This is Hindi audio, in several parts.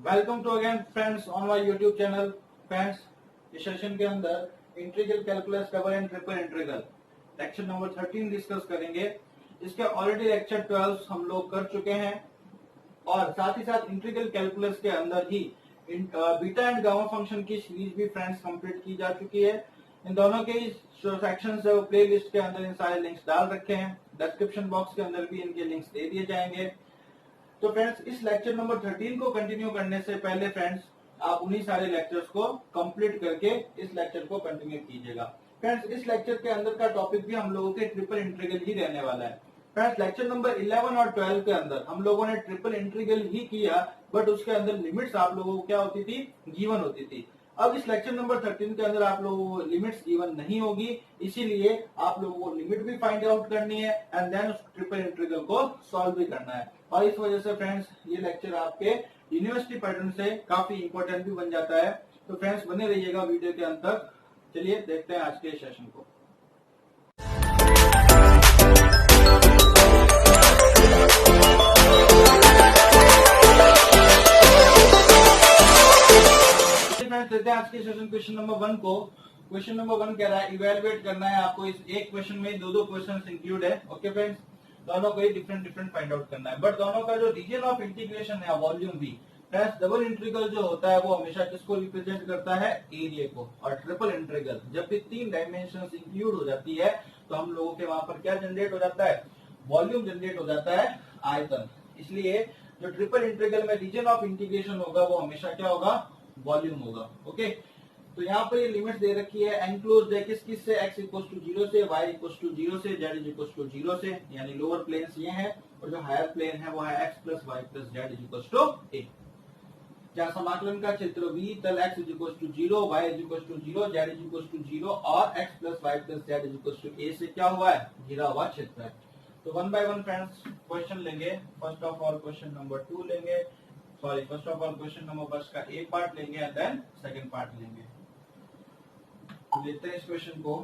Welcome to again friends on my YouTube channel. Friends, इस सेशन के अंदर integral calculus double and triple integral lecture number 13 discuss करेंगे। इसके ऑलरेडी लेक्चर 12 हम लोग कर चुके हैं और साथ ही साथ इंटीग्रल कैलकुलस के अंदर ही बीटा एंड गामा फंक्शन की सीरीज भी फ्रेंड्स कंप्लीट की जा चुकी है। इन दोनों के जो सेक्शंस है वो प्ले लिस्ट के अंदर इन सारे लिंक्स डाल रखे हैं। डिस्क्रिप्शन बॉक्स के अंदर भी इनके लिंक्स दे दिए जाएंगे। तो फ्रेंड्स, इस लेक्चर नंबर 13 को कंटिन्यू करने से पहले फ्रेंड्स आप उन्हीं सारे लेक्चर्स को कंप्लीट करके इस लेक्चर को कंटिन्यू कीजिएगा। फ्रेंड्स, इस लेक्चर के अंदर का टॉपिक भी हम लोगों के ट्रिपल इंटीग्रल ही रहने वाला है। फ्रेंड्स, लेक्चर नंबर 11 और 12 के अंदर हम लोगों ने ट्रिपल इंटीग्रल ही किया, बट उसके अंदर लिमिट्स आप लोगों को क्या होती थी, गिवन होती थी। अब इस लेक्चर नंबर 13 के अंदर आप लोगों को लिमिट्स गिवन नहीं होगी, इसीलिए आप लोगों को लिमिट भी फाइंड आउट करनी है एंड देन उस ट्रिपल इंटीग्रल को सॉल्व भी करना है। और इस वजह से फ्रेंड्स ये लेक्चर आपके यूनिवर्सिटी पैटर्न से काफी इंपॉर्टेंट भी बन जाता है। तो फ्रेंड्स, बने रहिएगा वीडियो के अंत तक। चलिए देखते हैं आज के सेशन को। देते हैं आज के सेशन क्वेश्चन नंबर 1 को। क्वेश्चन नंबर 1 कह रहा है इवेलुएट करना है आपको। इस एक क्वेश्चन में दो क्वेश्चन इंक्लूड है। ओके फ्रेंड्स, दोनों को ही डिफरेंट फाइंड आउट करना है, बट दोनों का जो रीजन ऑफ इंटीग्रेशन है वॉल्यूम भी। फ्रेंड्स, डबल इंटीग्रल जो होता है वो हमेशा किसको रिप्रेजेंट करता है, एरिया को। और ट्रिपल इंटीग्रल जब भी 3 डायमेंशन इंक्लूड हो जाती है तो हम लोगों के वहां पर क्या जनरेट हो जाता है, वॉल्यूम जनरेट हो जाता है, आयतन। इसलिए जो ट्रिपल इंटीग्रल में रीजन ऑफ इंटीग्रेशन होगा वो हमेशा क्या होगा, वॉल्यूम होगा। ओके, तो यहाँ पर ये लिमिट दे रखी है एनक्लोज्ड है किस किस से, x इक्वल टू 0 से, y इक्वल टू 0 से, z इक्वल टू 0 से, यानी लोअर प्लेन्स ये हैं और जो हायर प्लेन है वो है x plus Y plus z equal to a। जहाँ समाकलन का क्षेत्र v तल x equal to 0, y equal to 0, z equal to 0 और x plus Y plus z equal to a से क्या हुआ है, घिरा हुआ क्षेत्र है। तो 1 बाय 1 फ्रेंड्स क्वेश्चन लेंगे। First of all question number 2 लेंगे, first of all question number 1 का ए पार्ट लेंगे एंड देन सेकंड पार्ट लेंगे। तो लेते हैं इस क्वेश्चन को।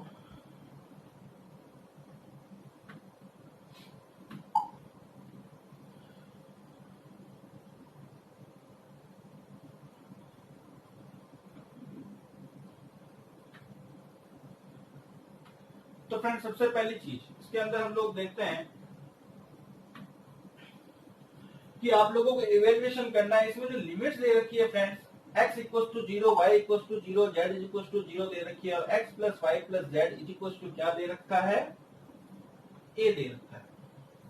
तो फ्रेंड्स, सबसे पहली चीज इसके अंदर हम लोग देखते हैं कि आप लोगों को इवेल्युएशन करना है। इसमें जो लिमिट्स दे रखी है friends, x equal to 0, y equal to 0, z equal to 0 दे रखी है और x plus Y plus z equal to क्या दे रखा है, a दे रखा है।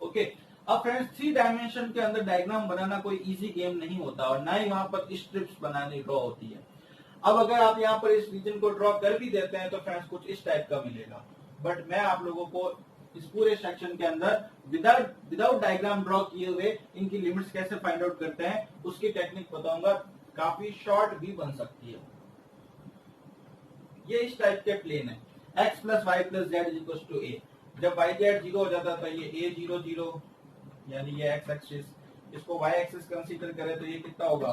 ओके, अब फ्रेंड्स 3 डायमेंशन के अंदर डायग्राम बनाना कोई इजी गेम नहीं होता और ना ही वहां पर स्ट्रिप्स बनानी ड्रॉ होती है। अब अगर आप यहाँ पर इस रीजन को ड्रॉ कर भी देते हैं तो फ्रेंड्स कुछ इस टाइप का मिलेगा, बट मैं आप लोगों को इस पूरे सेक्शन के अंदर विदाउट डायग्राम ड्रॉ किए हुए इनकी लिमिट्स कैसे फाइंड आउट करते हैं उसकी टेक्निक बताऊंगा। काफी शॉर्ट भी बन सकती है। ये इस टाइप के प्लेन है, x plus Y plus z equal to a। जब y z 0 हो जाता था ये a 0 0, यानी ये x एक्सिस, इसको y एक्सिस कंसीडर करें तो ये कितना होगा,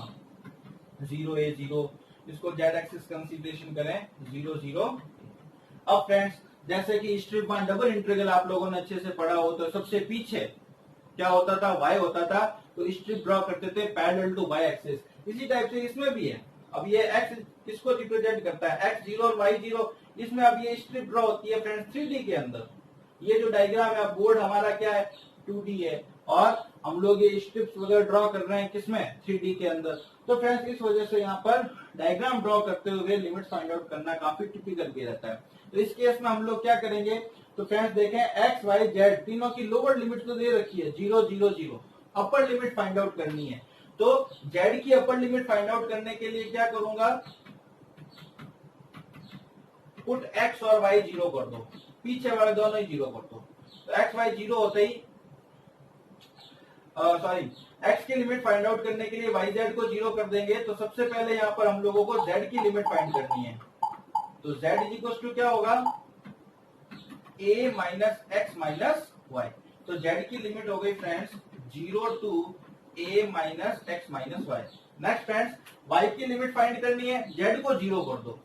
0 a 0। इसको z एक्सिस कंसीडरेशन करें 0 0। अब फ्रेंड्स, जैसे कि स्ट्रिप वन डबल इंटीग्रल आप लोगों ने अच्छे से पढ़ा हो तो सबसे पीछे क्या होता था, y होता था, तो स्ट्रिप ड्रॉ करते थे पैरेलल टू y एक्सिस। इसी टाइप से इसमें भी है। अब ये x किसको रिप्रेजेंट करता है, x 0 और y 0। इसमें अब ये स्ट्रिप ड्रॉ होती है फ्रेंड्स 3D के अंदर। ये जो डायग्राम है, बोर्ड हमारा क्या है, 2D है और हम लोग ये स्ट्रिप्स वगैरह ड्रॉ कर रहे हैं किसमें, 3D के अंदर। तो फ्रेंड्स, इस वजह से यहाँ पर डायग्राम ड्रॉ करते हुए लिमिट फाइंड आउट करना काफी टिपिकल भी रहता है। तो इस केस में हम लोग क्या करेंगे, तो फ्रेंड्स देखें x y z तीनों की लोअर लिमिट तो दे रखी है 0 0 0, अपर लिमिट फाइंड आउट करनी है। तो z की अपर लिमिट फाइंड आउट करने के लिए क्या करूंगा, पुट x और y 0 कर दो, पीछे वाले दोनों ही 0 कर दो। तो x y 0 होते ही x की लिमिट फाइंड आउट करने के लिए y z को 0 कर देंगे। तो सबसे पहले यहाँ पर हम लोगों को z की लिमिट फाइंड करनी है। तो z इक्वल टू क्या होगा, a minus x minus y. तो z की लिमिट हो गई friends 0 to a minus x minus y. Next friends, y की लिमिट फाइंड करनी है, z को 0 कर दो।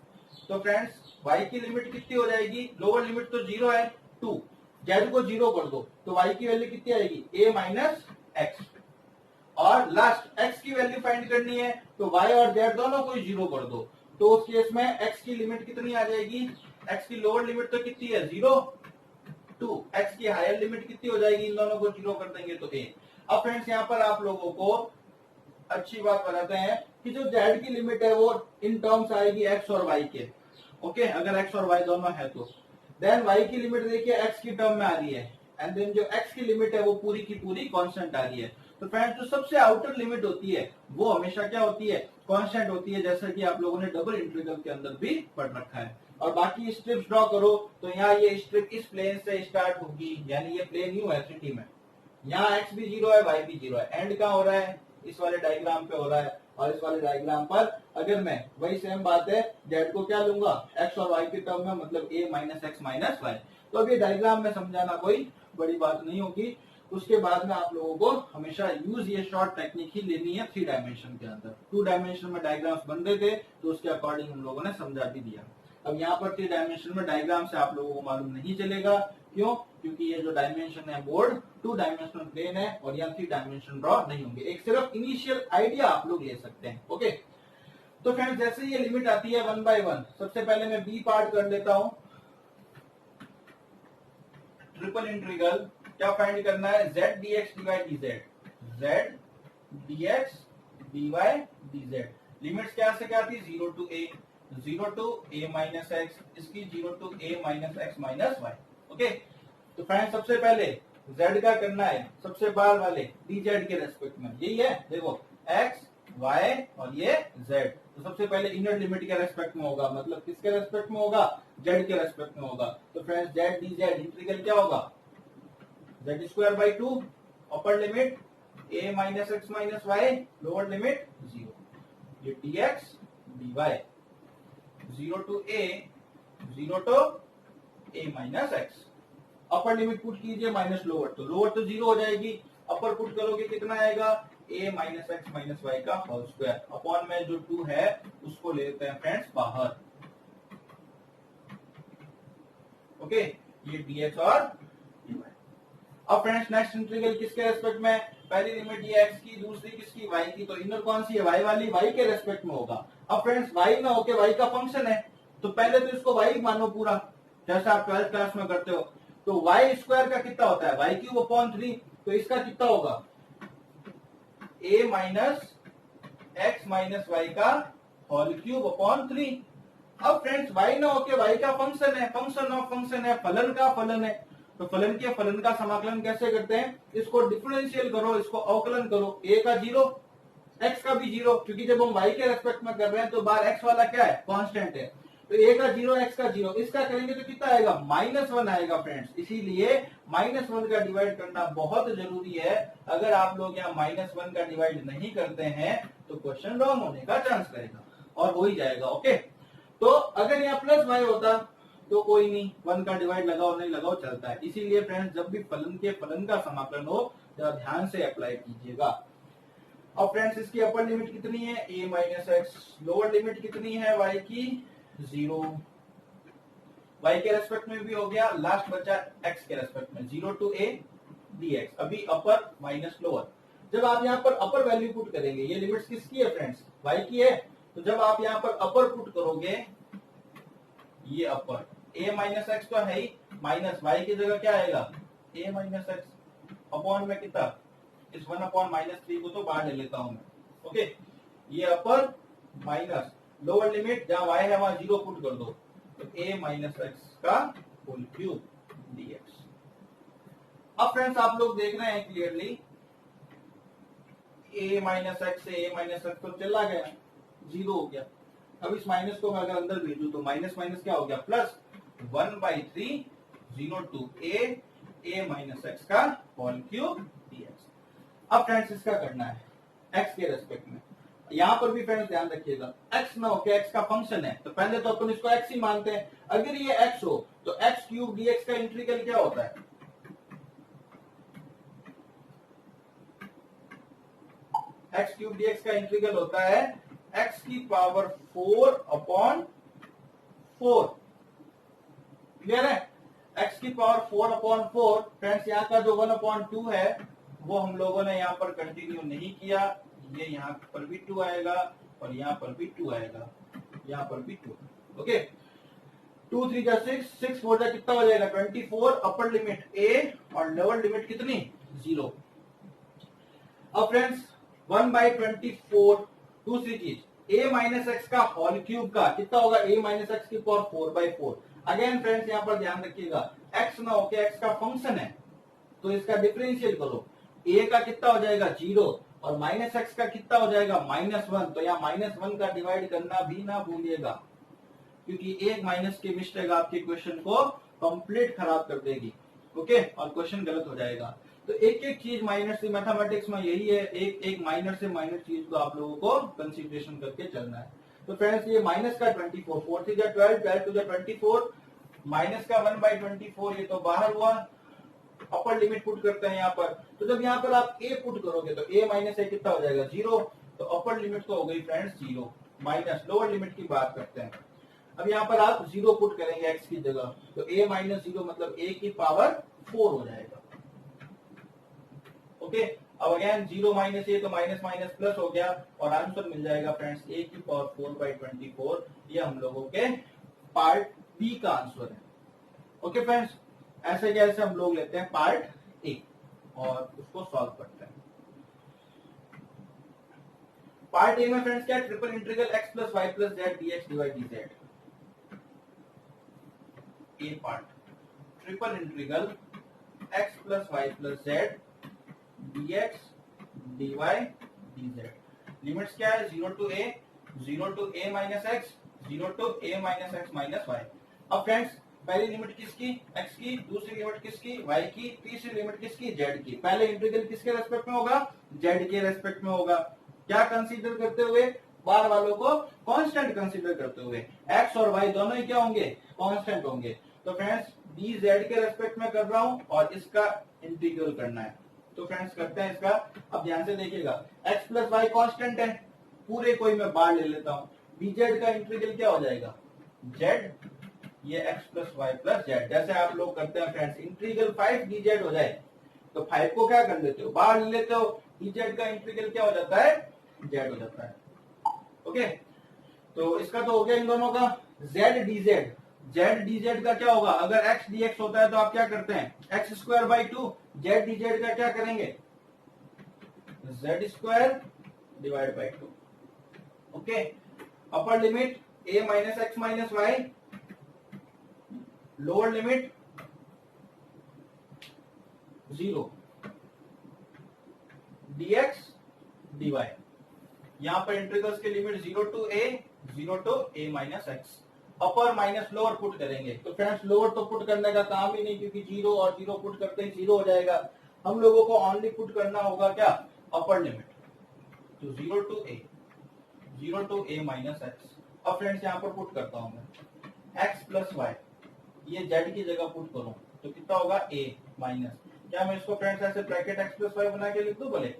तो फ्रेंड्स y की लिमिट कितनी हो जाएगी, लोअर लिमिट तो 0 है 2, z को 0 कर दो तो y की वैल्यू कितनी आएगी, a माइनस एक्स। और लास्ट x की वैल्यू फाइंड करनी है, तो y और z दोनों को 0 कर दो। तो उस केस में x की लिमिट कितनी आ जाएगी, x की लोअर लिमिट तो कितनी है 0 2, x की हायर लिमिट कितनी हो जाएगी, इन दोनों को 0 कर देंगे तो a। अब फ्रेंड्स यहाँ पर आप लोगों को अच्छी बात बताते हैं कि जो z की लिमिट है वो इन टर्म्स आएगी x और y के। ओके, अगर x और y दोनों है तो देन y की लिमिट देखिए x की टर्म में आ रही है, एंड देन जो x की लिमिट है वो पूरी की पूरी कांस्टेंट आ रही है। तो फ्रेंड्स जो सबसे आउटर लिमिट होती है वो हमेशा क्या होती है, कांस्टेंट होती है, जैसा कि आप लोगों ने डबल इंटीग्रल के अंदर भी पढ़ रखा है। और बाकी स्ट्रिप्स ड्रॉ करो तो यहाँ ये स्ट्रिप इस प्लेन से स्टार्ट होगी, यानी ये प्लेन यू है 3D में, यहाँ x भी 0 है y भी 0 है, एंड कहाँ हो रहा है, इस वाले डायग्राम पे हो रहा है। और इस वाले डायग्राम पर अगर मैं वही सेम बात है z को क्या लूंगा, x और y की टर्म में, मतलब a minus x minus y. तो अब ये डायग्राम में समझाना कोई बड़ी बात नहीं होगी। उसके बाद में आप लोगों को हमेशा यूज ये शॉर्ट टेक्निक ही लेनी है 3 डायमेंशन के अंदर। 2 डायमेंशन में डायग्राम्स बन रहे थे तो उसके अकॉर्डिंग हम लोगों ने समझा भी दिया। अब यहाँ पर 3 डायमेंशन में डायग्राम से आप लोगों को मालूम नहीं चलेगा, क्यों, क्योंकि ये जो डायमेंशन है बोर्ड 2 डायमेंशनल प्लेन है और यहाँ 3 डायमेंशन ड्रॉ नहीं होंगे। एक सिर्फ इनिशियल आइडिया आप लोग ले सकते हैं। ओके, तो फ्रेंड्स जैसे ये लिमिट आती है 1 by 1, सबसे पहले मैं बी पार्ट कर लेता हूं। ट्रिपल इंटीग्रल क्या फाइंड करना है, z dx dy dz, z dx dy dz। Limits क्या से क्या थी, 0 to a माइनस एक्स, इसकी 0 to a minus x minus y. Okay, तो फ्रेंड्स सबसे पहले z का करना है, सबसे बाहर वाले dz के रेस्पेक्ट में, यही है, देखो x y और ये z। तो सबसे पहले इनर लिमिट के रेस्पेक्ट में होगा, मतलब किसके रेस्पेक्ट में होगा, z के रेस्पेक्ट में होगा। तो फ्रेंड्स z dz इंटीग्रल क्या होगा, z square by 2, upper limit a minus x minus y, lower limit 0, ये dx dy 0 to a 0 to a minus x. Upper limit put कीजिए माइनस लोअर, तो लोअर तो 0 हो जाएगी, अपर पुट करोगे कितना आएगा, a minus x minus Y का होल स्क्वायर, अपॉन में जो 2 है उसको ले लेते हैं फ्रेंड्स बाहर। ओके, ये dx और dy। अब फ्रेंड्स नेक्स्ट इंटीग्रल किसके रेस्पेक्ट में, पहली लिमिट ये x की, दूसरी किसकी, y की, तो इनर कौन सी है, y वाली, y के रेस्पेक्ट में होगा। अब फ्रेंड्स y ना होके y का फंक्शन है, तो पहले तो इसको y मानो पूरा, जैसा आप 12th क्लास में करते हो। तो y स्क्वायर का कितना होता है, y क्यूब अपॉन 3, तो इसका कितना होगा, a minus x minus Y का होल क्यूब अपॉन 3। अब फ्रेंड्स y ना होके y का फंक्शन है, फंक्शन ऑफ फंक्शन है, फलन का फलन है, तो फलन के फलन का समाकलन कैसे करते हैं, इसको डिफरेंशियल करो, इसको अवकलन करो, a का 0 x का भी 0, क्योंकि जब हम y के रेस्पेक्ट में कर रहे हैं तो बाहर x वाला क्या है, कांस्टेंट है, तो a का 0 x का 0, इसका करेंगे तो कितना आएगा, -1 आएगा फ्रेंड्स। इसीलिए -1 का डिवाइड करना बहुत जरूरी है। अगर आप लोग यहाँ -1 का डिवाइड नहीं करते हैं तो क्वेश्चन रॉन्ग होने का चांस रहेगा, और हो ही जाएगा। ओके, तो अगर यहाँ प्लस y होता तो कोई नहीं, 1 का डिवाइड लगाओ नहीं लगाओ चलता है। इसीलिए फ्रेंड्स जब भी फलन के फलन का समाकलन हो जरा ध्यान से अप्लाई कीजिएगा। अब फ्रेंड्स इसकी अपर लिमिट कितनी है, a minus x, lower limit कितनी है y की, 0, y के रेस्पेक्ट में भी हो गया, लास्ट बचा x के रेस्पेक्ट में, 0 to a dx। अभी अपर माइनस लोअर, जब आप यहाँ पर अपर वैल्यू पुट करेंगे, ये लिमिट्स किसकी है फ्रेंड्स, y की है, तो जब आप यहाँ पर अपर पुट करोगे, ये अपर a माइनस एक्स तो है ही, माइनस y की जगह क्या आएगा, a माइनस एक्स अपॉन में कितना, इस 1 अपॉन -3 को तो बाहर ले लेता हूं मैं। ओके, ये अपर माइनस लोअर लिमिट, जहां y है वहां 0 पुट कर दो, तो a माइनस एक्स का होल क्यूब dx। अब फ्रेंड्स आप लोग देख रहे हैं क्लियरली, a माइनस एक्स से a माइनस एक्स तो चला गया, 0 हो गया। अब इस माइनस को मैं अगर अंदर भेजूं तो माइनस माइनस क्या हो गया, plus 1/3 0 to a minus x का होल क्यूब dx। अब फ्रेंड्स इसका करना है x के रेस्पेक्ट में, यहाँ पर भी फ्रेंड्स ध्यान रखिएगा, x ना होके x का फंक्शन है, तो पहले तो अपन इसको x ही मानते हैं। अगर ये x हो तो x क्यूब dx का इंटीग्रल क्या होता है, x क्यूब dx का इंटीग्रल होता है x की पावर 4 अपॉन 4। क्लियर है, x की पावर 4 अपॉन 4। फ्रेंड्स यहाँ का जो 1 अपॉन 2 है वो हम लोगों ने यहाँ पर कंटिन्यू नहीं किया। ये यहाँ पर भी 2 आएगा और यहाँ पर भी 2 आएगा, यहाँ पर भी 2। ओके, 2 3 जा 6, 6 4 जा कितना हो जाएगा 24। अपर लिमिट a और लोअर लिमिट कितनी 0। अब फ्रेंड्स 1/24 दूसरी चीज a माइनस एक्स का होल क्यूब का कितना होगा a माइनस एक्स की पावर 4/4। अगेन फ्रेंड्स यहाँ पर ध्यान रखिएगा x ना होके x का फंक्शन है तो इसका डिफरेंशियल करो। a का कितना हो जाएगा 0 और माइनस एक्स का कितना हो जाएगा -1। तो यहाँ -1 का डिवाइड करना भी ना भूलिएगा, क्योंकि एक माइनस की मिस्टेक आपके क्वेश्चन को कंप्लीट खराब कर देगी। ओके, और क्वेश्चन गलत हो जाएगा। तो एक एक चीज माइनर से, मैथमेटिक्स में यही है, एक एक माइनर से माइनर चीज को आप लोगों को कंसीडरेशन करके चलना है। तो फ्रेंड्स ये माइनस का 24, 4 3 जा 12, 12 2 जा 24, माइनस का 1/24 ये तो बाहर हुआ। अपर लिमिट पुट करते हैं यहाँ पर। तो जब यहाँ पर आप a पुट करोगे तो a माइनस a कितना हो जाएगा 0। तो अपर लिमिट तो हो गई फ्रेंड्स 0 माइनस लोअर लिमिट की बात करते हैं। अब यहाँ पर आप 0 पुट करेंगे x की जगह, तो a माइनस 0 मतलब a की पावर 4 हो जाएगा। ओके, अब अगेन 0 माइनस a तो माइनस माइनस प्लस हो गया और आंसर मिल जाएगा फ्रेंड्स a की पावर 4/24। ये हम लोगों के पार्ट बी का आंसर है। ओके फ्रेंड्स, ऐसे कैसे हम लोग लेते हैं पार्ट ए और उसको सॉल्व करते हैं। पार्ट ए में फ्रेंड्स क्या है, triple integral x plus Y plus Z dx divide dz। A part triple integral x plus Y plus Z dx dy dz। Limits क्या है 0 to a, 0 to a minus X, 0 to a minus x minus Y. अब फ्रेंड्स पहली लिमिट किसकी x की, दूसरी लिमिट किसकी y की, तीसरी लिमिट किसकी z की। पहले इंटीग्रल किसके रेस्पेक्ट में होगा z के रेस्पेक्ट में होगा। क्या कंसीडर करते हुए, बार वालों को कांस्टेंट कंसीडर करते हुए। x और y दोनों ही क्या होंगे कांस्टेंट होंगे। तो फ्रेंड्स dz के रेस्पेक्ट में कर रहा हूं और इसका इंटीग्रल करना है। तो फ्रेंड्स करते हैं इसका। अब ध्यान से देखिएगा x प्लस वाई कांस्टेंट है, पूरे कोई मैं बाहर ले लेता हूं। dz का इंटीग्रल क्या हो जाएगा z, ये x plus Y plus z. जैसे आप लोग करते हैं फ्रेंड्स इंटीग्रल 5 dz हो जाए तो 5 को क्या कर लेते हो बाहर ले लेते हो, dz का इंटीग्रल क्या हो जाता है z हो जाता है। ओके, तो इसका तो हो गया इन दोनों का। z dz, z dz का क्या होगा, अगर x dx होता है तो आप क्या करते हैं x²/2, z dz का क्या करेंगे z² divide by 2। Okay, upper limit a minus x minus y, lower limit 0 dx dy। यहां पर इंटीग्रल्स की limit 0 to a, 0 to a minus x. Upper minus lower put करेंगे तो फ्रेंड्स लोअर तो पुट करने का काम ही नहीं, क्योंकि 0 और 0 पुट करते ही 0 हो जाएगा। हम लोगों को ओनली पुट करना होगा क्या अपर लिमिट, तो 0 to a, 0 to a minus x. अब फ्रेंड्स यहां पर पुट करता हूं मैं x प्लस वाई, ये z की जगह पुट करूं तो कितना होगा a माइनस, क्या मैं इसको फ्रेंड्स ऐसे ब्रैकेट x प्लस वाई बना के लिख दूं भले।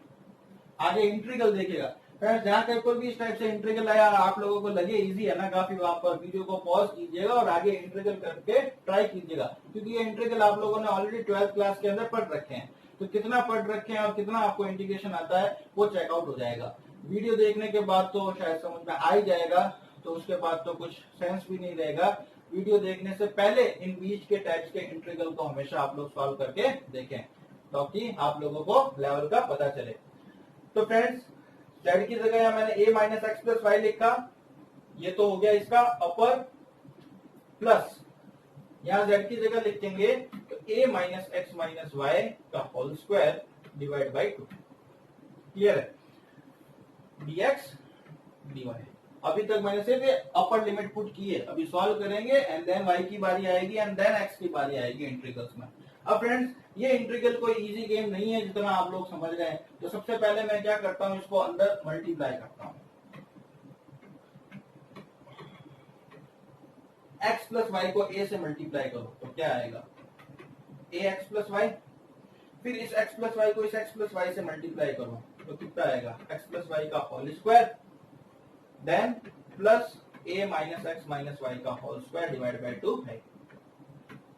आगे इंटीग्रल देखिएगा फ्रेंड्स, जहां कहीं पर भी इस टाइप से इंटीग्रल आया आप लोगों को लगे इजी है ना काफी, वहां पर वीडियो को पॉज कीजिएगा और आगे इंटीग्रल करके ट्राई कीजिएगा, क्योंकि ये इंटीग्रल आप लोगों ने ऑलरेडी 12th क्लास के अंदर पढ़ रखे हैं। तो कितना पढ़ रखे हैं और कितना आपको इंटीग्रेशन आता है वो चेकआउट हो जाएगा। वीडियो देखने के बाद तो शायद समझ में आ ही जाएगा, तो उसके बाद तो कुछ सेंस भी नहीं रहेगा। वीडियो देखने से पहले इन बीच के टाइप्स के इंटीग्रल को हमेशा आप लोग सॉल्व करके देखें, ताकि आप लोगों को लेवल का पता चले। तो फ्रेंड्स z की जगह यहाँ मैंने a minus x plus y लिखा, ये तो हो गया इसका अपर, प्लस यहाँ z की जगह लिखेंगे तो a minus x minus Y का whole square divide by 2। Clear है, dx dy। अभी तक मैंने सिर्फ अपर लिमिट पुट की है, अभी सॉल्व करेंगे एंड देन y की बारी आएगी एंड देन x की बारी आएगी इंटीग्रल्स में। अब फ्रेंड्स ये इंटीग्रल कोई इजी गेम नहीं है जितना आप लोग समझ रहे हैं। तो सबसे पहले मैं क्या करता हूं, इसको अंदर मल्टीप्लाई करता हूं। x प्लस वाई को a से मल्टीप्लाई करो तो क्या आएगा ax प्लस वाई, फिर इस x प्लस वाई को इस x प्लस वाई से मल्टीप्लाई करो तो कितना आएगा x प्लस वाई का whole square, then plus a minus x minus Y का होल स्क्वायर डिवाइड बाई 2 है।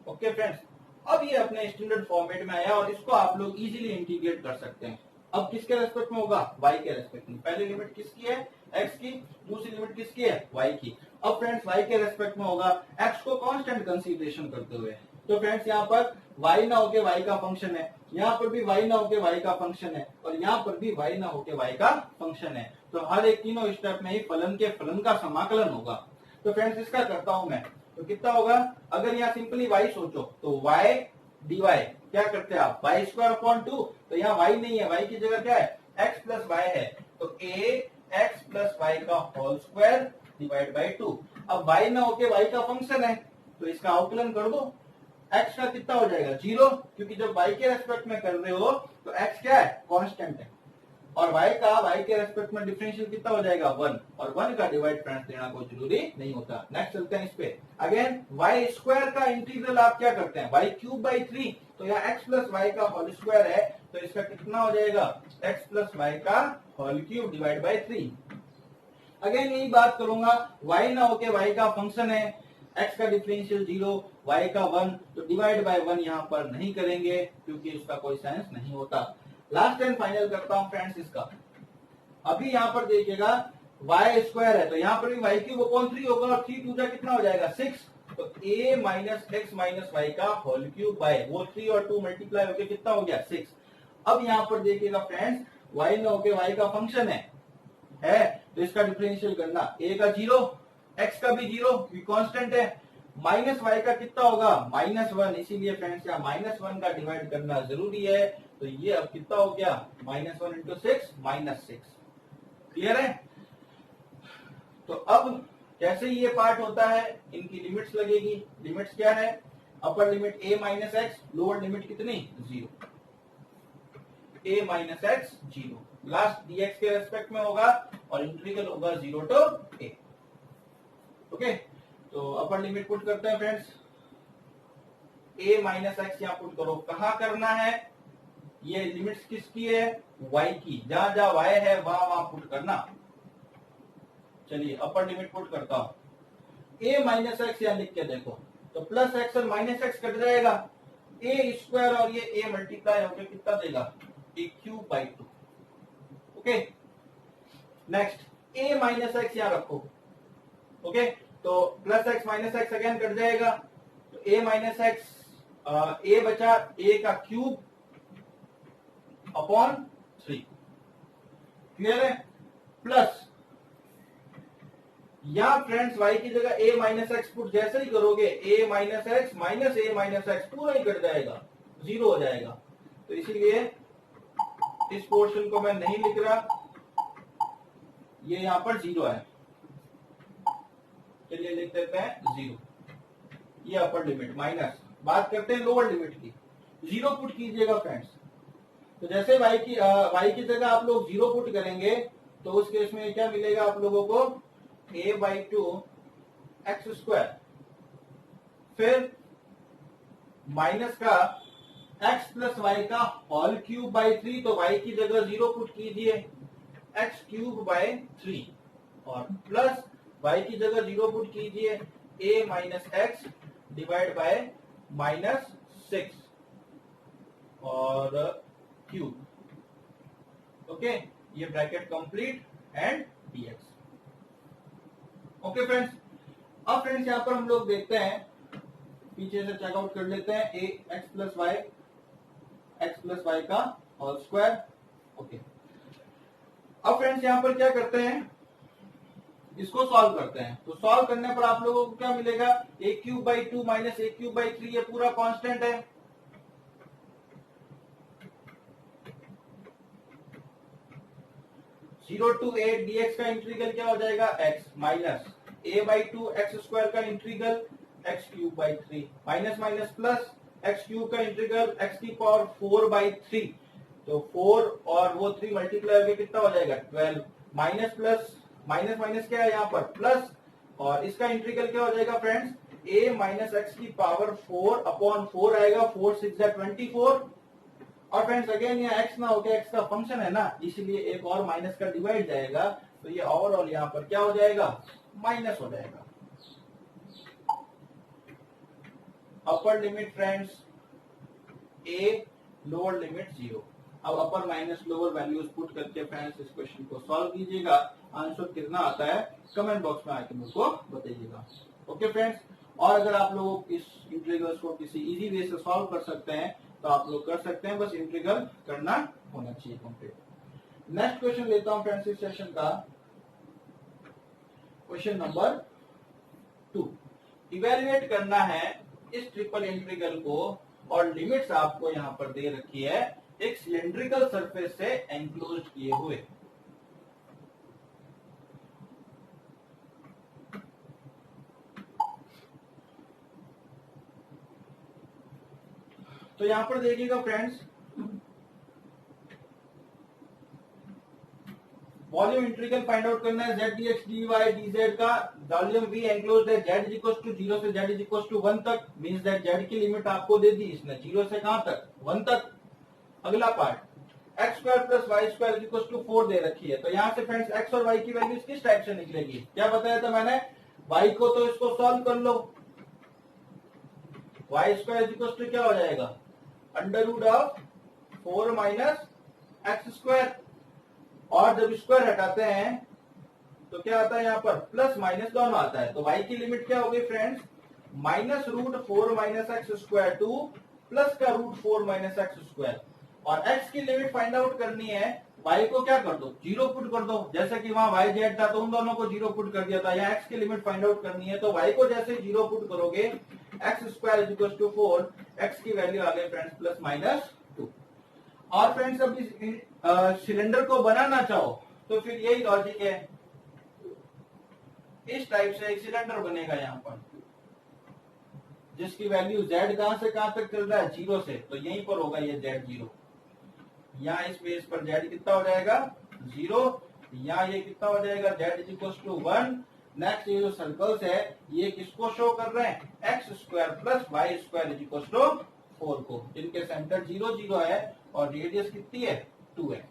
ओके फ्रेंड्स, अब ये अपने स्टैंडर्ड फॉर्मेट में आया और इसको आप लोग इजीली इंटीग्रेट कर सकते हैं। अब किसके रेस्पेक्ट में होगा? y के रेस्पेक्ट में। पहली लिमिट किसकी है? x की। दूसरी लिमिट किसकी है? y की। अब फ्रेंड्स y के रेस्पेक्ट में होगा x को कांस्टेंट कंसीडरेशन करते हुए। तो फ्रेंड्स यहाँ पर y ना होके y का फंक्शन है, यहाँ पर भी y ना होके y का फंक्शन है और यहाँ पर भी y ना होके y का फंक्शन है। तो हर एक तीनों स्टेप में ही फलन के फलन का समाकलन होगा। तो फ्रेंड्स इसका करता हूं मैं, तो कितना होगा? अगर यहाँ सिंपली y सोचो तो y dy क्या करते हैं आप? y square upon 2। तो यहाँ y नहीं है, y की जगह क्या है? x प्लस y है। तो a x प्लस y का होल स्क्वायर डिवाइड बाई 2। अब y ना होके y का फंक्शन है तो इसका अवकलन कर दो। x का कितना हो जाएगा? 0, क्योंकि जब y के रेस्पेक्ट में कर रहे हो तो x क्या है? कांस्टेंट है। और y का y के रेस्पेक्ट में डिफरेंशियल कितना हो जाएगा? 1। और 1 का डिवाइड फ्रेंड्स देना कोई जरूरी नहीं होता। नेक्स्ट चलते हैं इस पे। अगेन y स्क्वायर का इंटीग्रल आप क्या करते हैं? y cube by 3। तो यहाँ x प्लस वाई का होल स्क्वायर है तो इसका कितना हो जाएगा? x प्लस वाई का whole cube divide by 3। Again यही बात करूंगा, y ना होके y का फंक्शन है, x का डिफरेंशियल 0, y का 1। तो डिवाइड बाय 1 यहाँ पर नहीं करेंगे क्योंकि इसका कोई सेंस नहीं होता। लास्ट एंड फाइनल करता हूं फ्रेंड्स इसका। अभी यहाँ पर देखिएगा y स्क्वायर है तो यहाँ पर भी y क्यूब अपॉन 3 होगा और 3 टू जा कितना हो जाएगा? 6। तो a minus x minus Y का होल क्यूब बाय वो 3 और 2 मल्टीप्लाई होकर कितना हो गया? 6। अब यहाँ पर देखिएगा फ्रेंड्स y ना होके y का फंक्शन है तो इसका डिफरेंशियल करना, a का 0, x का भी 0 कांस्टेंट है, माइनस y का कितना होगा? -1। इसीलिए फ्रेंड्स यहाँ -1 का डिवाइड करना जरूरी है। तो ये अब कितना हो गया? -1 इंटू 6 -6। क्लियर है? तो अब कैसे ये पार्ट होता है, इनकी लिमिट्स लगेगी। लिमिट्स क्या है? अपर limit a minus x, lower limit कितनी? 0। a minus X 0, last dx के रेस्पेक्ट में होगा और इंटीग्रल होगा 0 टू a। ओके, तो अपर लिमिट पुट करते हैं फ्रेंड्स। a माइनस एक्स यहाँ पुट करो। कहाँ करना है? ये लिमिट्स किसकी है? y की। जहां जहां y है वहां वहां पुट करना। चलिए अपर लिमिट पुट करता हूं। a माइनस एक्स यहाँ लिख के देखो तो प्लस एक्स और माइनस एक्स कट जाएगा, a स्क्वायर और ये a मल्टीप्लाई होकर कितना देगा? a cube by 2। Okay, next a minus x यहाँ रखो। ओके, तो plus x minus x again cut जाएगा तो a माइनस एक्स, a बचा a का क्यूब अपॉन 3। क्लियर है? प्लस या फ्रेंड्स y की जगह a माइनस एक्स पुट जैसे ही करोगे a minus x minus a minus x पूरा ही कट जाएगा, 0 हो जाएगा। तो इसीलिए इस पोर्शन को मैं नहीं लिख रहा, ये यहां पर 0 है। चलिए लिख देते हैं 0। ये अपर लिमिट माइनस। बात करते हैं लोअर लिमिट की। 0 पुट कीजिएगा फ्रेंड्स। तो जैसे y की जगह आप लोग 0 पुट करेंगे तो उस केस में क्या मिलेगा आप लोगों को? a बाई 2 एक्स स्क्वायर, फिर माइनस का x प्लस वाई का होल क्यूब बाई 3। तो y की जगह 0 पुट कीजिए, एक्स क्यूब बाई 3 और प्लस y की जगह 0 पुट कीजिए a minus x divide by -6 और क्यूब। ओके, ये bracket complete and dx। Okay friends, अब फ्रेंड्स यहां पर हम लोग देखते हैं, पीछे से चेकआउट कर लेते हैं a x प्लस वाई का होल स्क्वायर। ओके, अब फ्रेंड्स यहां पर क्या करते हैं? इसको सॉल्व करते हैं। तो सॉल्व करने पर आप लोगों को क्या मिलेगा? a cube by 2 minus a cube by 3, ये पूरा कांस्टेंट है। जीरो टू 8 dx का इंटीग्रल क्या हो जाएगा? x minus a by 2 X square का integral x cube by 3 minus minus plus x cube का इंटीग्रल x की पावर 4 बाई 3। तो 4 और वो 3 मल्टीप्लाई होकर कितना हो जाएगा? 12। माइनस प्लस माइनस माइनस क्या है यहाँ पर? प्लस, और इसका इंटीग्रल क्या हो जाएगा फ्रेंड्स? a माइनस एक्स की पावर 4 अपॉन 4 आएगा, 4 6 24। और फ्रेंड्स अगेन यहाँ x ना होके x का फंक्शन है ना, इसलिए एक और माइनस का डिवाइड जाएगा तो ये ओवरऑल यहाँ पर क्या हो जाएगा? माइनस हो जाएगा। Upper limit friends a lower limit 0। अब अपर माइनस लोअर वैल्यूज पुट करके फ्रेंड्स इस क्वेश्चन को सॉल्व कीजिएगा। आंसर कितना आता है कमेंट बॉक्स में आके मुझको बताइएगा। ओके फ्रेंड्स, और अगर आप लोग इस इंटीग्रल्स को किसी इजी वे से सॉल्व कर सकते हैं तो आप लोग कर सकते हैं, बस इंटीग्रल करना होना चाहिए कंप्लीट। नेक्स्ट क्वेश्चन लेता हूं फ्रेंड्स इस सेशन का, क्वेश्चन नंबर 2। इवेल्युएट करना है इस ट्रिपल इंटीग्रल को और लिमिट्स आपको यहां पर दे रखी है एक सिलेंड्रिकल सरफेस से एनक्लोज्ड किए हुए। तो यहां पर देखिएगा friends, volume integral find out करना है z dx dy dz का। वॉल्यूम V एनक्लोज्ड है z इज इक्वल टू 0 से z इज इक्वल टू 1 तक, मींस दैट z की लिमिट आपको दे दी इसने 0 से कहां तक 1 तक। अगला part x square plus y square is equal to 4 दे रखी है। तो यहां से फ्रेंड्स x और y की वैल्यूज किस टाइप से निकलेगी, क्या बताया था मैंने, y को तो इसको सॉल्व कर लो, y square is equal to क्या हो जाएगा under root of 4 minus x square, और जब स्क्वायर हटाते हैं तो क्या आता है यहाँ पर प्लस माइनस दोनों आता है। तो y की लिमिट क्या होगी friends, minus root 4 minus x square to plus का रूट 4 माइनस एक्स स्क्वायर। और x की लिमिट फाइंड आउट करनी है, y को क्या कर दो 0 पुट कर दो, जैसे कि वहां y z था तो उन दोनों को 0 पुट कर दिया था। यहाँ x की लिमिट फाइंड आउट करनी है तो y को जैसे 0 पुट करोगे x square is equal to 4, x की वैल्यू आ गई फ्रेंड्स प्लस माइनस 2। और फ्रेंड्स अब इस सिलेंडर को बनाना चाहो तो फिर यही लॉजिक है, इस टाइप से एक सिलेंडर बनेगा यहाँ पर जिसकी वैल्यू z कहां से कहां तक चल रहा है 0 से, तो यहीं पर होगा ये z0। यहाँ इस बेस पर z कितना हो जाएगा 0, यहाँ ये कितना हो जाएगा z is equal to 1। Next ये जो सर्कल्स है ये किसको शो कर रहे हैं x square plus y square is equal to 4 को, जिनके सेंटर 0 0 है और रेडियस कितनी है 2 है।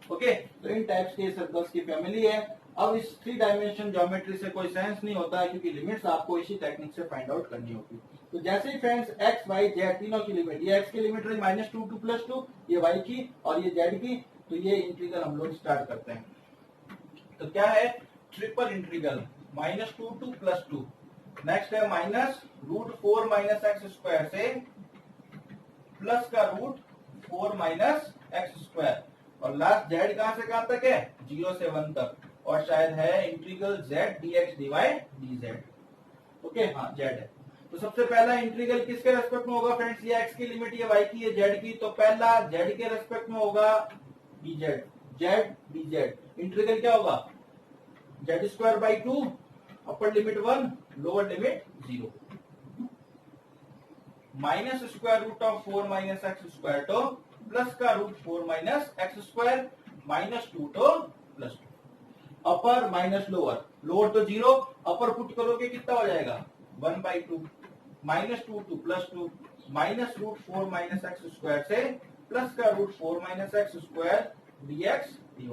ओके, तो इन टाइप्स के सर्कल्स की फैमिली है। अब इस 3 डायमेंशन ज्योमेट्री से कोई सेंस नहीं होता है क्योंकि लिमिट्स आपको इसी टेक्निक से फाइंड आउट करनी होगी। तो जैसे ही फ्रेंड्स x y z तीनों की लिमिट, ये x की लिमिट रही -2 2 प्लस 2, ये y की और ये z की, तो ये इंटीग्रल हम लोग स्टार्ट करते हैं। तो क्या है ट्रिपल इंटीग्रल -2 2 प्लस 2। नेक्स्ट है minus root 4 minus x square से प्लस का रूट 4 माइनस एक्स स्क्वायर, और लास्ट z कहां से कहां तक है 0 से 1 तक, और शायद है integral z dx dy dz। Okay, हाँ z है। तो सबसे पहला इंटीग्रल किसके रेस्पेक्ट में होगा फ्रेंड्स, ये x की लिमिट ये y की ये z की, तो पहला z के रेस्पेक्ट में होगा dz, z dz। इंटीग्रल क्या होगा z square by 2, upper limit 1 lower limit 0, minus square root of 4 minus x square तो प्लस का रूट 4 माइनस एक्स स्क्वायर -2 तो plus 2। Upper minus lower, lower तो 0, अपर पुट करोगे कितना हो जाएगा 1/2, -2 2 plus 2, minus root 4 minus x square से प्लस का root 4 minus x square dx dy।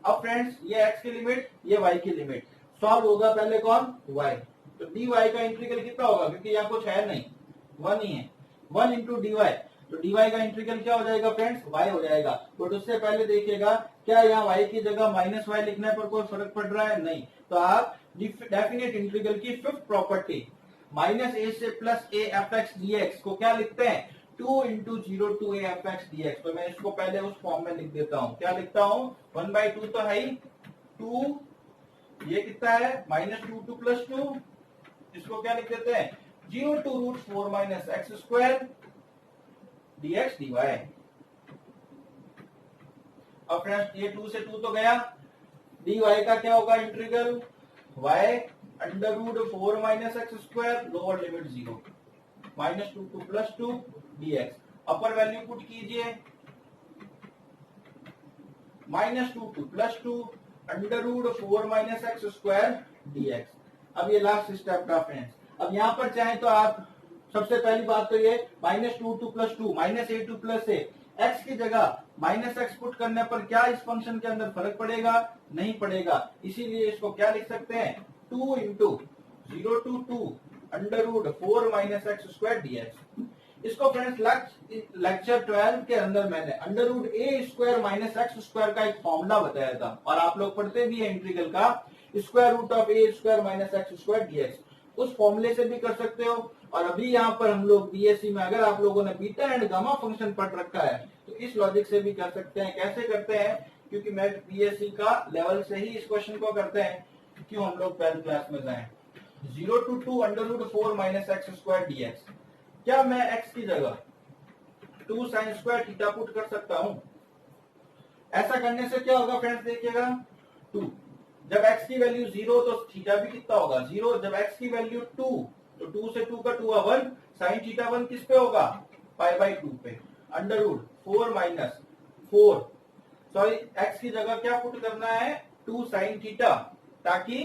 अब फ्रेंड्स ये x की लिमिट ये y की लिमिट, सॉल्व होगा पहले कौन y, तो dy का इंटीग्रल कितना होगा क्योंकि यहाँ कुछ है नहीं 1 ही है, 1 इंटू dy, तो dy का इंटीग्रल क्या हो जाएगा फ्रेंड्स y हो जाएगा। बट उससे पहले देखिएगा क्या यहाँ y की जगह माइनस y लिखने पर कोई फर्क पड़ रहा है, नहीं। तो आप डेफिनेट इंटीग्रल की 5th प्रॉपर्टी माइनस a से plus a f x dx को क्या लिखते हैं 2 into 0 to a f x dx। तो मैं इसको पहले उस फॉर्म में लिख देता हूँ, क्या लिखता हूँ 1/2 तो है ही, 2 ये कितना है -2 2 प्लस 2, इसको क्या लिख देते हैं 0 to root 4 minus x square dx dy। अब फ्रेंड्स ये 2 से 2 तो गया, dy का क्या होगा integral y under root 4 minus x square lower limit 0, -2 2 plus 2 dx। Upper value put कीजिए -2 2 plus 2 under root 4 minus x square dx। अब ये लास्ट स्टेप का फ्रेंड्स, अब यहाँ पर चाहे तो आप सबसे पहली बात तो ये -2 2 plus 2 -a2 plus a, x की जगह -x पुट करने पर क्या इस फंक्शन के अंदर फर्क पड़ेगा, नहीं पड़ेगा। इसीलिए इसको क्या लिख सकते हैं 2 into 0 to 2 under root 4 minus x square dx। इसको फ्रेंड्स लेक्चर 12 के अंदर मैंने under root a square minus x square का एक फॉर्मूला बताया था, और आप लोग पढ़ते भी है इंटीग्रल का square root of a square minus x square dx, उस फॉर्मूले से भी कर सकते हो। और अभी यहाँ पर हम लोग बीएससी में अगर आप लोगों ने बीटा एंड गामा फंक्शन पढ़ रखा है तो इस लॉजिक से भी कर सकते हैं। कैसे करते हैं, क्योंकि मैं बीएससी का लेवल से ही इस क्वेश्चन को करते हैं, क्यों हम लोग 12th क्लास में जाएं। 0 to 2 under root 4 minus x square dx, क्या मैं x की जगह 2 साइन स्क्वायर थीटा पुट कर सकता हूं? ऐसा करने से क्या होगा फ्रेंड्स, देखिएगा 2, जब x की वैल्यू 0 तो थीटा भी कितना होगा 0, जब x की वैल्यू 2 तो 2 से 2 का 2 1, साइन थीटा 1 किस पे होगा पाई बाई 2 पे, under root 4 minus 4, sorry x की जगह क्या पुट करना है 2 साइन थीटा, ताकि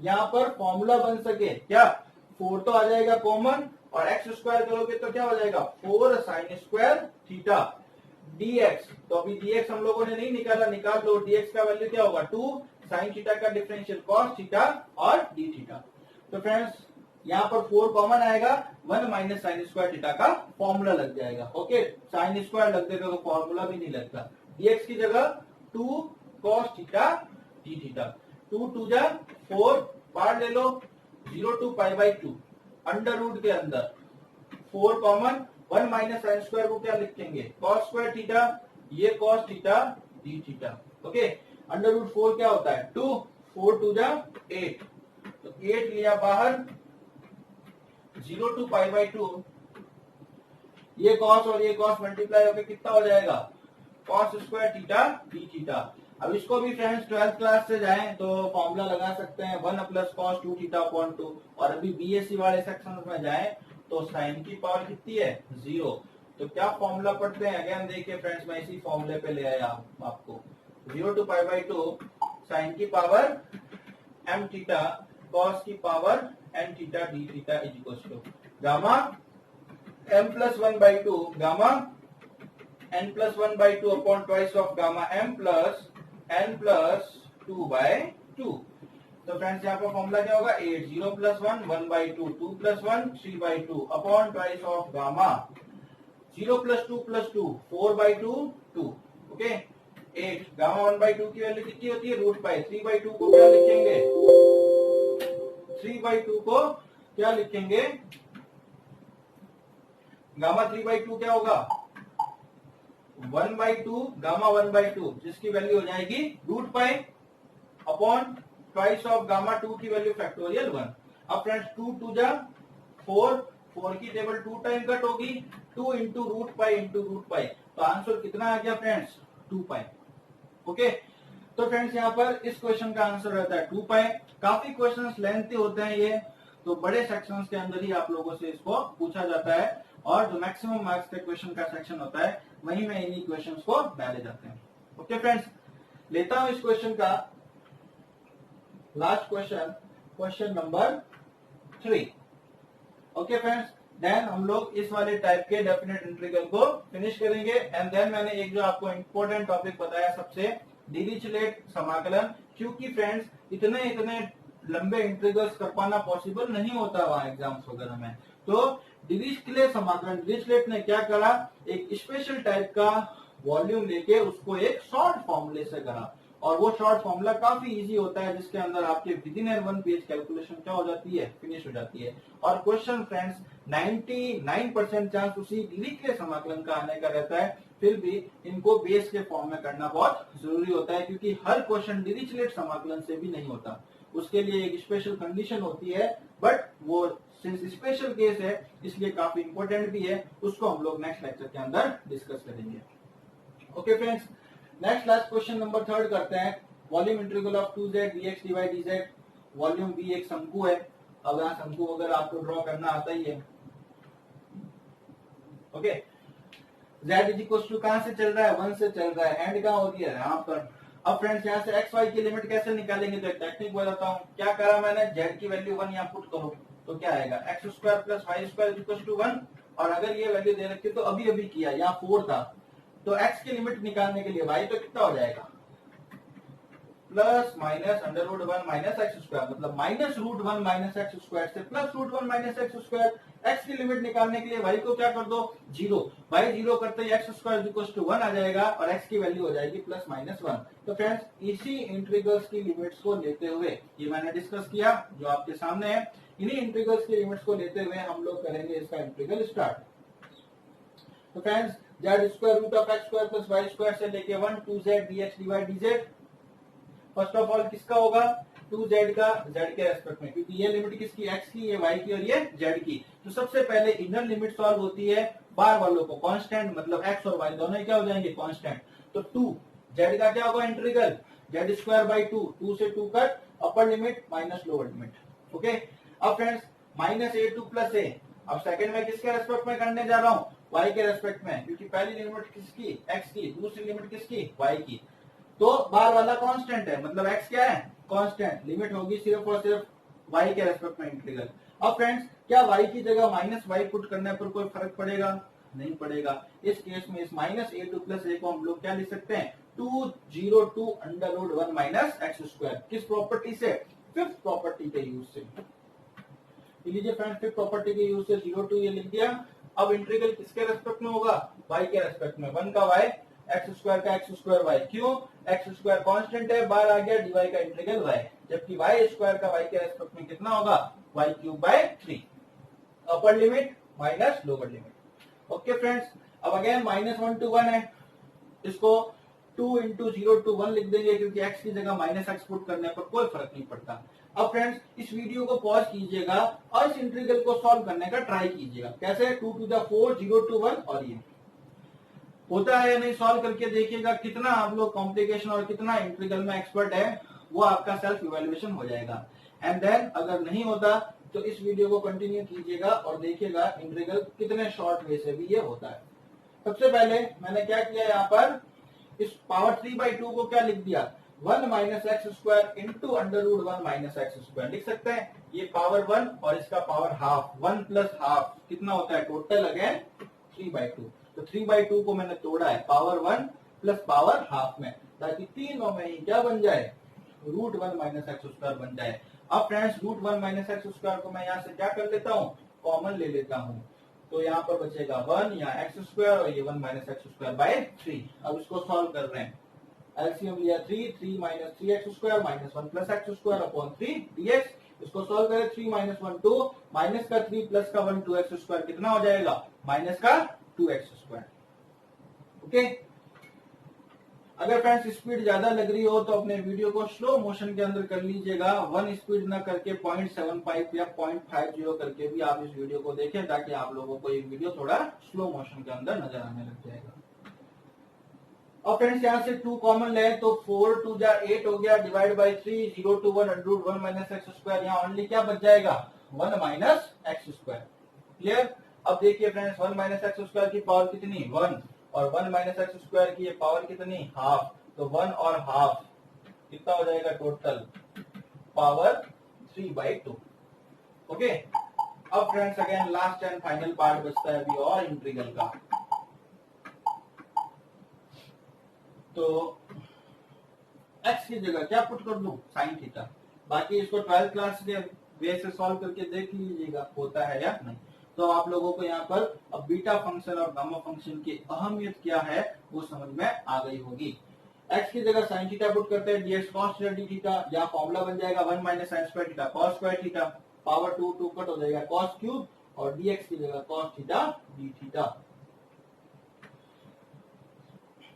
यहां पर फॉर्मूला बन सके, क्या 4 तो आ जाएगा कॉमन और x स्क्वायर करोगे तो क्या हो जाएगा 4 साइन स्क्वायर थीटा dx, तो अभी dx हम लोगों ने नहीं निकाला, निकाल लो, dx का वैल्यू क्या होगा 2 साइन थीटा का डिफरेंशियल कॉस थीटा और डी थीटा। तो फ्रेंड्स यहाँ पर 4 कॉमन आएगा, 1 माइनस साइन स्क्वायर थीटा का फॉर्मूला लग जाएगा। ओके, साइन स्क्वायर लग देगा तो फॉर्मूला भी नहीं लगता। dx की जगह 2 कॉस थीटा डी थीटा, 2 2 जा 4, बाहर ले लो 0 to pi by 2, under root के अंदर 4 कॉमन, 1 माइनस साइन स्क्वायर को क्या लिखेंगे कॉस स्क्वायर थीटा, ये cos theta d theta. Okay, under root 4 क्या होता है 2, 4 2 जा 8, तो 8 लिया बाहर, 0 टू पाई बाई 2, ये कॉस और ये कॉस मल्टीप्लाई होकर कितना हो जाएगा cos square theta d theta. अब इसको भी फ्रेंड्स 12th क्लास से जाएं तो फॉर्मूला लगा सकते हैं 1 प्लस कॉस 2 थीटा अपॉन 2, और अभी बीएससी वाले सेक्शन में जाएं तो साइन की पावर कितनी है 0, तो क्या फॉर्मूला पढ़ते हैं अगेन देखिए फ्रेंड्स, मैं इसी फॉर्मूले पे ले आया आपको, 0 टू पाई बाई 2 साइन की पावर m थीटा कॉस की power n theta d theta is equal to gamma m plus 1 by 2 gamma n plus 1 by 2 upon twice of gamma m plus n plus 2 by 2। तो फ्रेंड्स यहाँ पर फॉर्मूला क्या होगा 8, 0 plus 1 1 by 2, 2 plus 1 3 by 2 upon twice of gamma 0 plus 2 4 by 2 2। Okay, 8 gamma 1 by 2 की वैल्यू कितनी होती है रूट पाई, 3 बाई 2 को क्या लिखेंगे 3 बाई 2 को क्या लिखेंगे गामा 3 बाई 2 क्या होगा 1 बाई 2 गामा 1 बाई 2, जिसकी वैल्यू हो जाएगी root pi upon twice of gamma 2 की वैल्यू फैक्टोरियल 1। अब फ्रेंड्स 2 2 जा 4, 4 की टेबल 2 टाइम कट होगी, 2 इंटू रूट पाई, तो आंसर कितना आ गया फ्रेंड्स 2 पाई। ओके, तो फ्रेंड्स यहाँ पर इस क्वेश्चन का आंसर रहता है 2 पाई। काफी क्वेश्चंस लेंथी होते हैं ये, तो बड़े सेक्शंस के अंदर ही आप लोगों से इसको पूछा जाता है, और जो मैक्सिमम मार्क्स के क्वेश्चन का सेक्शन होता है वहीं में इन्हीं क्वेश्चंस को डाले जाते हैं। ओके फ्रेंड्स, लेता हूं इस क्वेश्चन का last question, question number 3। Okay friends, then हम लोग इस वाले टाइप के डेफिनेट इंटीग्रल को फिनिश करेंगे, एंड देन मैंने एक जो आपको इंपॉर्टेंट टॉपिक बताया सबसे, डिरिचलेट समाकलन, क्योंकि फ्रेंड्स इतने लंबे इंटीग्रल्स कर पाना पॉसिबल नहीं होता वहां एग्जाम्स वगैरह में। तो डिरिचलेट समाकलन, डिरिचलेट ने क्या करा, एक स्पेशल टाइप का वॉल्यूम लेके उसको एक शॉर्ट फॉर्मूले से करा, और वो शॉर्ट फॉर्मूला काफी इजी होता है, जिसके अंदर आपके विद इन 1 पेज कैलकुलेशन क्या हो जाती है फिनिश हो जाती है। और क्वेश्चन फ्रेंड्स 99% चांस उसी डिरिचलेट समाकलन का आने का रहता है, फिर भी इनको बेस के फॉर्म में करना बहुत जरूरी होता है, क्योंकि हर क्वेश्चन डिरिचलेट समाकलन से भी नहीं होता, उसके लिए एक स्पेशल कंडीशन होती है, बट वो सिंस स्पेशल केस है इसलिए काफी इंपॉर्टेंट भी है, उसको हम लोग नेक्स्ट लेक्चर के अंदर डिस्कस करेंगे। Okay friends, next last question number 3 करते हैं, volume integral of 2z dx dy dz, volume भी एक शंकु है। अब यहाँ शंकु वगैरह आपको ड्रॉ करना आता ही है। Okay, z is equal to कहां से चल रहा है 1 से चल रहा है, एंड कहां हो गया यहाँ पर। अब फ्रेंड्स यहाँ से x y की लिमिट कैसे निकालेंगे, तो एक टेक्निक बताता हूँ। क्या करा मैंने, z की वैल्यू 1 यहाँ पुट करो तो क्या आएगा x square plus y square equal to 1, और अगर ये वैल्यू दे रखी तो अभी अभी किया, यहाँ 4 था, तो x की लिमिट निकालने के लिए y तो कितना हो जाएगा plus minus under root 1 minus x square, मतलब minus root 1 minus x square से plus root 1 minus x square. X की लिमिट निकालने के लिए y को क्या कर दो, 0। y 0 करते ही एक्स स्क्वायर इक्वल टू 1 आ जाएगा और x की वैल्यू हो जाएगी प्लस माइनस 1। तो फ्रेंड्स इसी इंटीग्रल्स की लिमिट्स को लेते हुए, ये मैंने डिस्कस किया जो आपके सामने है, इन्हीं इंटीग्रल्स की लिमिट्स को लेते हुए हम लोग करेंगे इसका इंटीग्रल स्टार्ट। तो friends z square root of x square plus y square से लेके 1 2z dx dy dz, first of all किसका होगा, 2z का z के रेस्पेक्ट में, क्योंकि ये लिमिट किसकी, x की, ये y की और ये z की। तो सबसे पहले इनर लिमिट सॉल्व होती है बार वालों को, कांस्टेंट मतलब x और y दोनों क्या हो जाएंगे, कांस्टेंट। तो 2 z का क्या होगा इंटीग्रल, z स्क्वायर बाई 2, 2 से 2 cut, upper limit minus lower limit. Okay, अब friends minus a to plus a, अब सेकंड में किसके रेस्पेक्ट में करने जा रहा हूँ, y के रेस्पेक्ट में, क्योंकि पहली लिमिट किसकी, x की, दूसरी लिमिट किसकी, y की। तो बार वाला कांस्टेंट है, मतलब x क्या है, कांस्टेंट, लिमिट होगी सिर्फ और सिर्फ y के रेस्पेक्ट में इंटीग्रल। अब फ्रेंड्स क्या y की जगह माइनस y पुट करने पर कोई फर्क पड़ेगा, नहीं पड़ेगा। इस केस में इस minus a to plus a को हम लोग क्या लिख सकते हैं, 202 under root 1 minus x square, किस प्रॉपर्टी से, फिफ्थ प्रॉपर्टी के यूज से। लीजिए फ्रेंड्स, फिफ्थ प्रॉपर्टी के यूज से 02 ये लिख दिया। अब इंटीग्रल किसके रेस्पेक्ट में होगा, y के रेस्पेक्ट में, 1 का y एक्स स्क्वायर का एक्स स्क्वायर वाई, क्यों, एक्स स्क्वायर कांस्टेंट है, बाहर आ गया dy का इंटीग्रल y, जबकि y स्क्वायर का y के रेस्पेक्ट में कितना होगा, y cube by 3, upper limit minus lower limit. Okay friends, अब अगेन माइनस 1 टू 1 है, इसको 2 इंटू 0 टू 1 लिख देंगे, क्योंकि x की जगह माइनस एक्स पुट करने पर कोई फर्क नहीं पड़ता। अब फ्रेंड्स इस वीडियो को पॉज कीजिएगा और इस इंटीग्रल को सॉल्व करने का ट्राई कीजिएगा, कैसे, 2 टू द 4 0 टू 1, और ये होता है या नहीं, सॉल्व करके देखिएगा कितना आप लोग कॉम्प्लिकेशन और कितना इंटीग्रल में एक्सपर्ट है, वो आपका सेल्फ इवैल्यूएशन हो जाएगा। एंड देन अगर नहीं होता तो इस वीडियो को कंटिन्यू कीजिएगा और देखिएगा इंटीग्रल कितने शॉर्ट वे से भी ये होता है। सबसे पहले मैंने क्या किया, यहाँ पर इस पावर 3/2 को क्या लिख दिया, 1 minus x square into under root 1 minus x square लिख सकते हैं। ये पावर 1 और इसका पावर हाफ, 1 प्लस हाफ कितना होता है, टोटल अगेन 3/2। तो 3/2 को मैंने तोड़ा है पावर 1 प्लस पावर हाफ में, ताकि तीनों में ही क्या बन जाए, रूट 1 माइनस एक्स स्क्वायर बन जाए। अब friends root 1 minus x square को मैं यहाँ से क्या कर लेता हूँ, कॉमन ले लेता हूँ, तो यहाँ पर बचेगा 1 यहाँ एक्स स्क्वायर और ये 1 माइनस एक्स स्क्वायर बाय 3। अब इसको सॉल्व कर रहे हैं, एलसीएम लिया 3 minus 3 x square minus 1 plus x square upon 3 dx। इसको सॉल्व करें, 3 माइनस 1 2, माइनस का 3 प्लस का 1 2 एक्स स्क्वायर कितना हो जाएगा, माइनस का 2 एक्स स्क्वायर। ओके, अगर फ्रेंड्स स्पीड ज्यादा लग रही हो तो अपने वीडियो को स्लो मोशन के अंदर कर लीजिएगा, 1 स्पीड ना करके 0.75 या 0.50 करके भी आप इस वीडियो को देखें, ताकि आप लोगों को ये वीडियो थोड़ा स्लो मोशन के अंदर नजर आने लग जाएगा। और फ्रेंड्स यहाँ से 2 कॉमन ले तो 4 2 जा 8 हो गया, divide by 3 0 to 1 under root 1 minus x square, यहाँ ओनली क्या बच जाएगा, 1 माइनस एक्स स्क्वायर। क्लियर। अब देखिए फ्रेंड्स 1 माइनस एक्स स्क्वायर की पावर कितनी, 1, और 1 माइनस एक्स स्क्वायर की पावर कितनी, हाफ, तो 1 और हाफ कितना हो जाएगा, टोटल पावर 3/2। ओके, अब friends again last and final part बचता है अभी और इंटीग्रल का। तो x की जगह क्या पुट कर दूं, साइन थीटा। बाकी इसको 12th क्लास के वे से सॉल्व करके देख लीजिएगा होता है या नहीं। तो आप लोगों को यहाँ पर अब बीटा फंक्शन और गामा फंक्शन की अहमियत क्या है वो समझ में आ गई होगी। x की जगह साइन थीटा पुट करते हैं, dx cos theta d theta, या फॉर्मूला बन जाएगा 1 minus sine square theta cos square theta, power 2 2 cut हो जाएगा cos क्यूब, और dx की जगह cos theta d theta.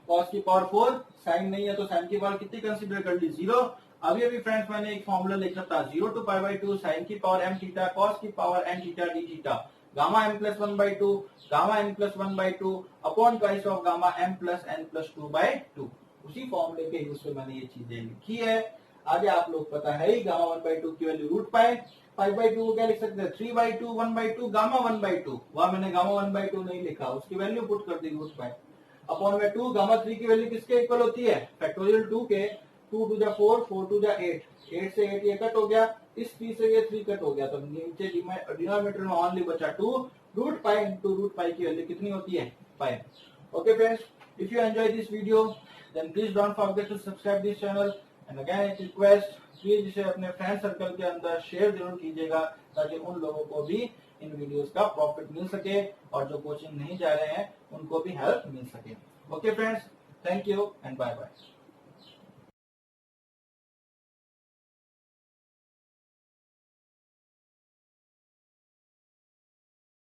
cos की पावर 4, साइन नहीं है तो साइन की पावर कितनी कंसीडर कर ली, 0। अभी अभी फ्रेंड्स मैंने एक फॉर्मूला लिखा था 0 टू π/2 साइन की पावर m थीटा cos की power n theta d theta, gamma m plus 1/2 gamma n plus 1/2 upon twice of gamma m plus n plus 2/2। उसी फॉर्मूले के यूज से मैंने ये चीजें लिखी है। आगे आप लोग पता है ही, गामा 1/2 की वैल्यू रूट पाई, 5/2 को क्या लिख सकते हैं, 3/2 1/2 गामा 1/2, वहां मैंने गामा 1/2 नहीं लिखा, उसकी वैल्यू पुट कर दी रूट पाई, अपॉन में 2 गामा 3 की वैल्यू किसके इक्वल होती है, फैक्टोरियल 2 के, 2 टू जा 4 4 टू जा 8, 8 से 8 ये कट हो गया, इस 3 से ये 3 कट हो गया, तो नीचे डिनोमिनेटर में ओनली बचा 2, root pi into root pi की वैल्यू कितनी होती है, pi. Okay friends, if you enjoy this video then please don't forget to subscribe this channel and again एक रिक्वेस्ट, प्लीज इसे अपने फ्रेंड सर्कल के अंदर शेयर जरूर कीजिएगा ताकि उन लोगों को भी इन वीडियोस का प्रॉफिट मिल सके और जो कोचिंग नहीं जा रहे हैं उनको भी हेल्प मिल सके। Okay friends, thank you and bye bye.